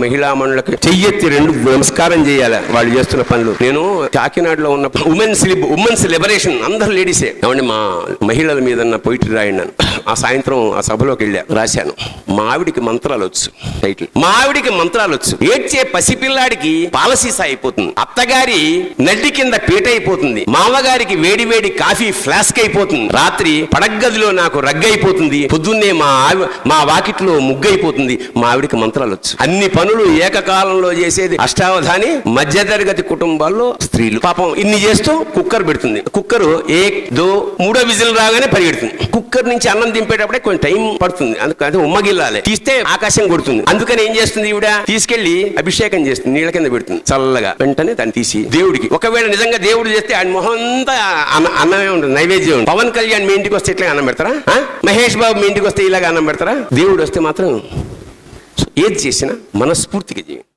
మహిళా మనులకు చెయ్యెత్తి 2 నమస్కారం చేయాలి వాళ్ళు చేస్తున్న పనులు. నేను కాకినాడలో ఉన్న ఉమెన్స్ లిబరేషన్ అందరు లేడీసే ఏమండి మా మహిళల మీద పొయిటరీ రాయండి. ఆ సాయంత్రం ఆ సభలోకి వెళ్ళా, రాశాను మా ఆవిడికి మంత్రాలు వచ్చు. టైటిల్ మా ఆవిడికి మంత్రాలు వచ్చు. ఏడ్చే పసిపిల్లాడికి పాలసీసా అయిపోతుంది, అత్తగారి నడ్డి కింద పీట అయిపోతుంది, మామగారికి వేడి వేడి కాఫీ ఫ్లాస్క్ అయిపోతుంది, రాత్రి పడగ్గదిలో నాకు రగ్గైపోతుంది, పొద్దున్నే మా వాకిట్లో ముగ్గైపోతుంది. మా ఆవిడికి మంత్రాలు వచ్చు. అన్ని పనులు ఏకకాలంలో చేసేది అష్టావధాని మధ్యతరగతి కుటుంబాల్లో స్త్రీలు. పాపం ఇన్ని చేస్తూ కుక్కర్ పెడుతుంది. కుక్కర్ 3వ విజిల్ రాగానే పరిగెడుతుంది. కుక్కర్ నుంచి అన్నం దింపేటప్పుడే కొంచెం టైం పడుతుంది, అందుకని ఉమ్మగిల్లాలి, తీస్తే ఆకాశం కొడుతుంది. అందుకని ఏం చేస్తుంది ఈవిడ, తీసుకెళ్లి అభిషేకం చేస్తుంది, నీళ్ళ కింద పెడుతుంది చల్లగా. వెంటనే దాన్ని తీసి దేవుడికి, ఒకవేళ నిజంగా దేవుడు చేస్తే ఆయన మొహం అంతా అన్నమే ఉంటుంది, నైవేద్యం ఉంటుంది. పవన్ కళ్యాణ్ మీ ఇంటికి వస్తే ఇట్లా అన్నం పెడతారా? మహేష్ బాబు మీ ఇంటికి వస్తే ఇలాగ అన్నం పెడతారా? దేవుడు వస్తే మాత్రం ఏది చేసినా మనస్ఫూర్తిగా చేయండి.